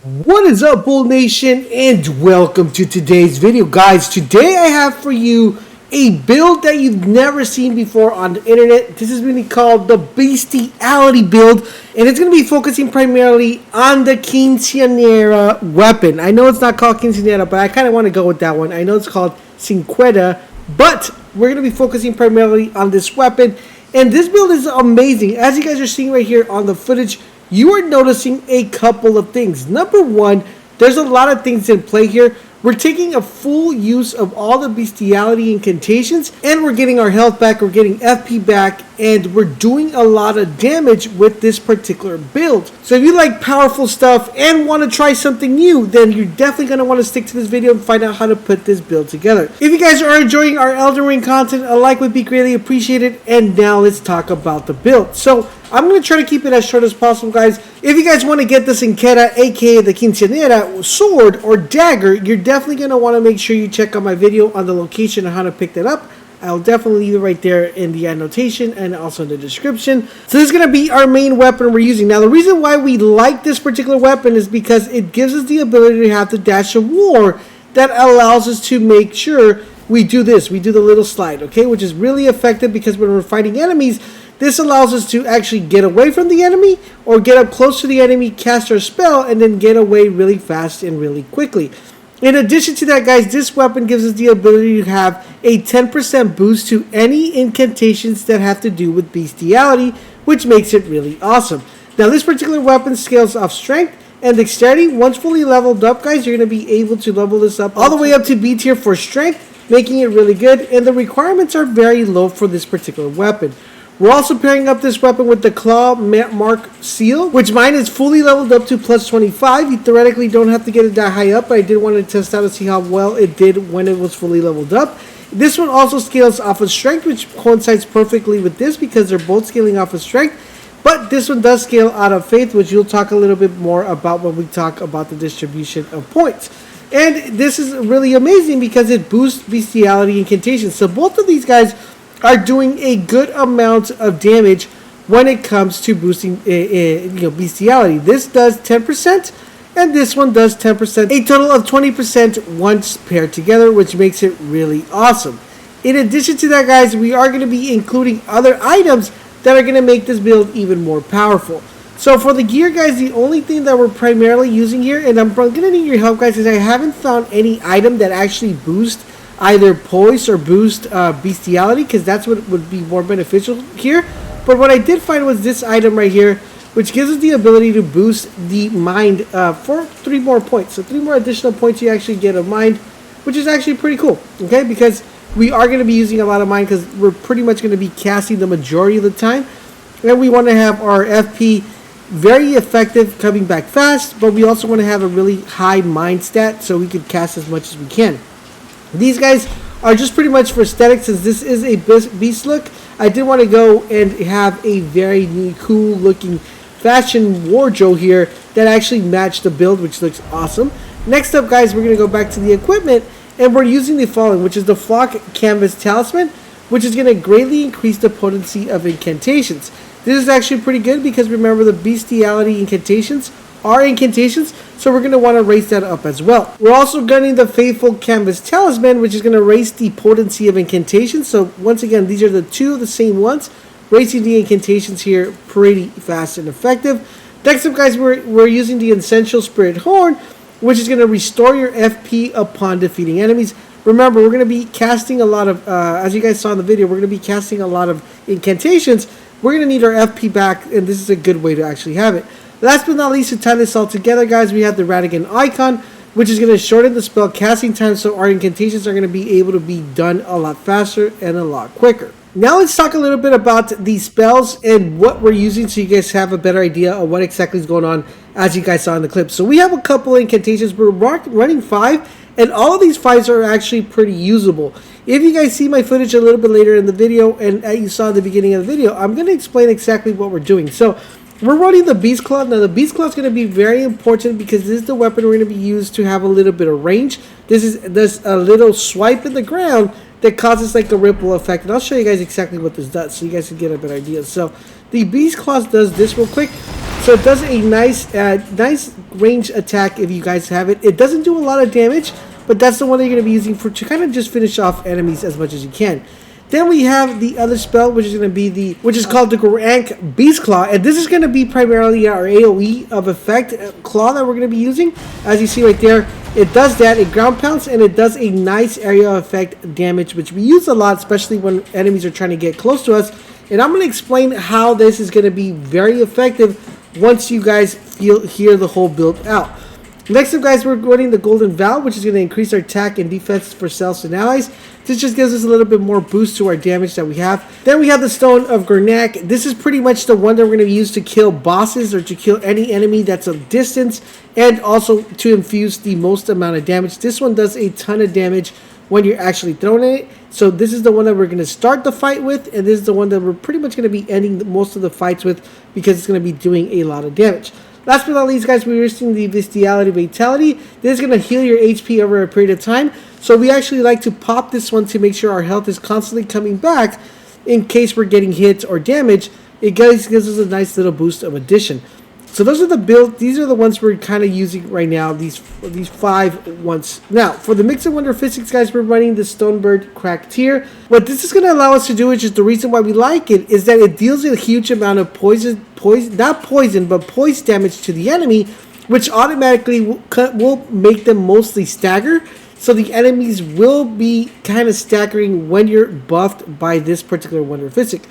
What is up, Bull Nation, and welcome to today's video. Guys, today I have for you a build that you've never seen before on the internet. This is really called the Bestiality Build, and it's going to be focusing primarily on the Quinceañera weapon. I know it's not called Quinceañera, but I kind of want to go with that one. I know it's called Cinquedea, but we're going to be focusing primarily on this weapon, and this build is amazing. As you guys are seeing right here on the footage, you are noticing a couple of things. Number one, there's a lot of things in play here. We're taking a full use of all the bestiality incantations, and we're getting our health back, we're getting FP back, and we're doing a lot of damage with this particular build. So if you like powerful stuff and want to try something new, then you're definitely going to want to stick to this video and find out how to put this build together. If you guys are enjoying our Elden Ring content, a like would be greatly appreciated. And now let's talk about the build. So I'm going to try to keep it as short as possible, guys. If you guys want to get the Cinquedea, aka the Quinceañera sword or dagger, you're definitely going to want to make sure you check out my video on the location and how to pick that up. I'll definitely leave it right there in the annotation and also in the description. So this is going to be our main weapon we're using. Now, the reason why we like this particular weapon is because it gives us the ability to have the dash of war that allows us to make sure we do this. We do the little slide, okay, which is really effective because when we're fighting enemies, this allows us to actually get away from the enemy or get up close to the enemy, cast our spell, and then get away really fast and really quickly. In addition to that, guys, this weapon gives us the ability to have a 10% boost to any incantations that have to do with bestiality, which makes it really awesome. Now, this particular weapon scales off strength and dexterity. Once fully leveled up, guys, you're going to be able to level this up all the way up to B tier for strength, making it really good. And the requirements are very low for this particular weapon. We're also pairing up this weapon with the Claw Mark Seal, which mine is fully leveled up to plus 25. You theoretically don't have to get it that high up, but I did want to test out to see how well it did when it was fully leveled up. This one also scales off of strength, which coincides perfectly with this because they're both scaling off of strength. But this one does scale out of faith, which you'll talk a little bit more about when we talk about the distribution of points. And this is really amazing because it boosts bestiality incantations. So both of these guys are doing a good amount of damage when it comes to boosting bestiality. This does 10% and this one does 10%, a total of 20% once paired together, which makes it really awesome. In addition to that, guys, we are going to be including other items that are going to make this build even more powerful. So for the gear, guys, the only thing that we're primarily using here, and I'm going to need your help, guys, is I haven't found any item that actually boosts either poise or boost bestiality, because that's what would be more beneficial here. But what I did find was this item right here, which gives us the ability to boost the mind for 3 more points. So 3 more additional points you actually get of mind, which is actually pretty cool, okay? Because we are going to be using a lot of mind because we're pretty much going to be casting the majority of the time. And we want to have our FP very effective, coming back fast, but we also want to have a really high mind stat so we can cast as much as we can. These guys are just pretty much for aesthetics, since this is a beast look. I did want to go and have a very neat, cool looking fashion wardrobe here that actually matched the build, which looks awesome. Next up, guys, we're going to go back to the equipment, and we're using the following, which is the Flock Canvas Talisman, which is going to greatly increase the potency of incantations. This is actually pretty good because remember, the bestiality incantations are incantations, so we're going to want to raise that up as well. We're also gunning the Faithful Canvas Talisman, which is going to raise the potency of incantations. So once again, these are the two of the same ones, raising the incantations here pretty fast and effective. Next up, guys, we're using the Essential Spirit Horn, which is going to restore your FP upon defeating enemies. Remember, we're going to be casting a lot of, as you guys saw in the video, we're going to be casting a lot of incantations. We're going to need our FP back, and this is a good way to actually have it. Last but not least, to tie this all together, guys, we have the Radigan icon, which is going to shorten the spell casting time, so our incantations are going to be able to be done a lot faster and a lot quicker. Now let's talk a little bit about the spells and what we're using so you guys have a better idea of what exactly is going on, as you guys saw in the clip. So we have a couple incantations. We're running 5, and all of these 5s are actually pretty usable. If you guys see my footage a little bit later in the video, and you saw at the beginning of the video, I'm going to explain exactly what we're doing. So we're running the Beast Claw. Now the Beast Claw is going to be very important because this is the weapon we're going to be used to have a little bit of range. There's a little swipe in the ground that causes like a ripple effect, and I'll show you guys exactly what this does so you guys can get a better idea. So The Beast Claws does this real quick. So it does a nice range attack if you guys have it. It doesn't do a lot of damage, but that's the one that you're going to be using to kind of just finish off enemies as much as you can. Then we have the other spell, which is going to be which is called the Rank Beast Claw, and this is going to be primarily our AOE of effect claw that we're going to be using. As you see right there, it does that, it ground pounds, and it does a nice area effect damage, which we use a lot, especially when enemies are trying to get close to us. And I'm going to explain how this is going to be very effective once you guys hear the whole build out. Next up, guys, we're running the Golden Vow, which is going to increase our attack and defense for selves and allies. This just gives us a little bit more boost to our damage that we have. Then we have the Stone of Gurnak. This is pretty much the one that we're going to use to kill bosses or to kill any enemy that's a distance, and also to infuse the most amount of damage. This one does a ton of damage when you're actually throwing it. So this is the one that we're going to start the fight with, and this is the one that we're pretty much going to be ending most of the fights with because it's going to be doing a lot of damage. Last but not least, guys, we're using the Bestiality Vitality. This is going to heal your HP over a period of time. So we actually like to pop this one to make sure our health is constantly coming back in case we're getting hit or damage. It gives us a nice little boost of addition. So those are the builds. These are the ones we're kind of using right now, these 5 ones. Now, for the Mix and Wonder Physics, guys, we're running the Stonebird Crack tier. What this is going to allow us to do, which is the reason why we like it, is that it deals a huge amount of poison damage to the enemy, which automatically will make them mostly stagger. So the enemies will be kind of staggering when you're buffed by this particular Wonder Physic.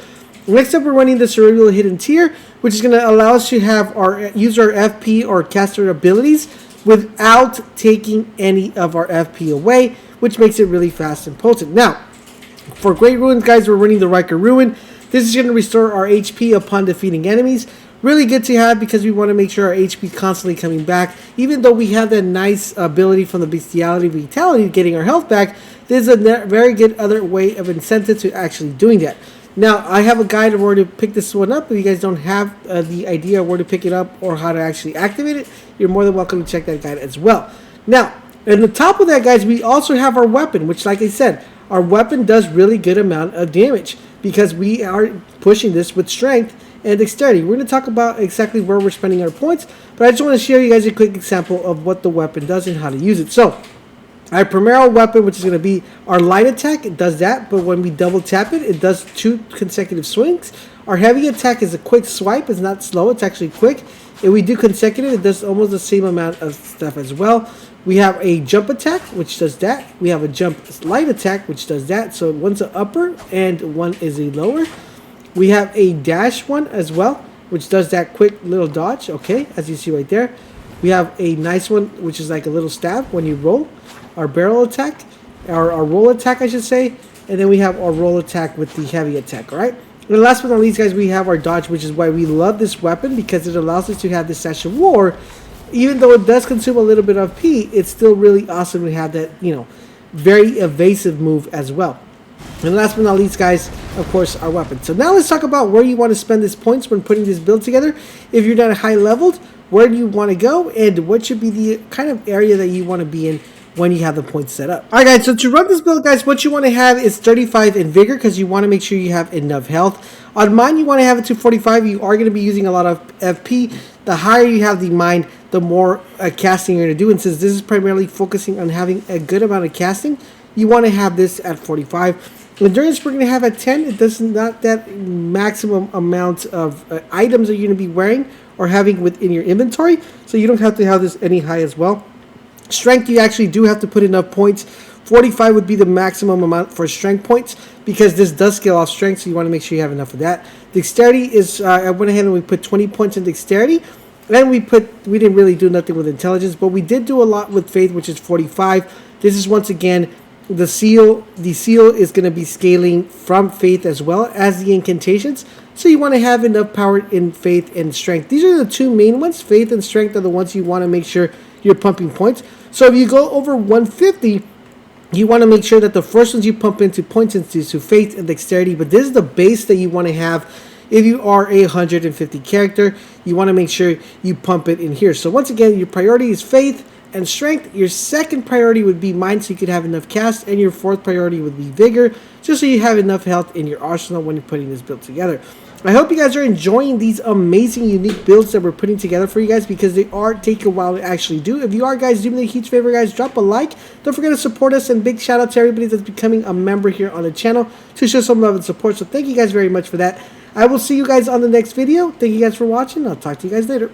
Next up, we're running the Cerebral Hidden tier, which is going to allow us to have use our FP or caster abilities without taking any of our FP away, which makes it really fast and potent. Now, for Great Ruins, guys, we're running the Riker Ruin. This is going to restore our HP upon defeating enemies. Really good to have because we want to make sure our HP is constantly coming back. Even though we have that nice ability from the Bestiality Vitality, getting our health back, there's a very good other way of incentive to actually doing that. Now, I have a guide of where to pick this one up. If you guys don't have the idea of where to pick it up or how to actually activate it, you're more than welcome to check that guide as well. Now, on the top of that, guys, we also have our weapon, which, like I said, our weapon does really good amount of damage because we are pushing this with strength and dexterity. We're going to talk about exactly where we're spending our points, but I just want to share you guys a quick example of what the weapon does and how to use it. So, our primary weapon, which is going to be our light attack, it does that, but when we double tap it, it does 2 consecutive swings. Our heavy attack is a quick swipe, it's not slow, it's actually quick. If we do consecutive, it does almost the same amount of stuff as well. We have a jump attack, which does that. We have a jump light attack, which does that. So one's an upper and one is a lower. We have a dash one as well, which does that quick little dodge, okay, as you see right there. We have a nice one, which is like a little stab when you roll. Our barrel attack, our roll attack, I should say, and then we have our roll attack with the heavy attack, all right? And last but not least, guys, we have our dodge, which is why we love this weapon, because it allows us to have this Sash of War. Even though it does consume a little bit of P, it's still really awesome to have that, you know, very evasive move as well. And last but not least, guys, of course, our weapon. So now let's talk about where you want to spend these points when putting this build together. If you're not high leveled, where do you want to go, and what should be the kind of area that you want to be in when you have the points set up. Alright, guys, so to run this build, guys, what you want to have is 35 in vigor because you want to make sure you have enough health. On mine, you want to have it to 45. You are going to be using a lot of FP. The higher you have the mine, the more casting you're going to do. And since this is primarily focusing on having a good amount of casting, you want to have this at 45. Endurance we're going to have at 10. It does not that maximum amount of items that you're going to be wearing or having within your inventory. So you don't have to have this any high as well. Strength, you actually do have to put enough points. 45 would be the maximum amount for strength points because this does scale off strength, so you want to make sure you have enough of that. Dexterity is, I went ahead and we put 20 points in dexterity. And we didn't really do nothing with intelligence, but we did do a lot with faith, which is 45. This is once again the seal. The seal is going to be scaling from faith as well as the incantations. So you want to have enough power in faith and strength. These are the two main ones. Faith and strength are the ones you want to make sure you're pumping points. So if you go over 150, you want to make sure that the first ones you pump into points into faith and dexterity. But this is the base that you want to have. If you are a 150 character, you want to make sure you pump it in here. So once again, your priority is faith and strength. Your second priority would be mind, so you could have enough cast. And your fourth priority would be vigor, just so you have enough health in your arsenal when you're putting this build together. I hope you guys are enjoying these amazing, unique builds that we're putting together for you guys, because they are taking a while to actually do. If you are, guys, do me a huge favor, guys, drop a like. Don't forget to support us, and big shout out to everybody that's becoming a member here on the channel to show some love and support. So thank you guys very much for that. I will see you guys on the next video. Thank you guys for watching. I'll talk to you guys later.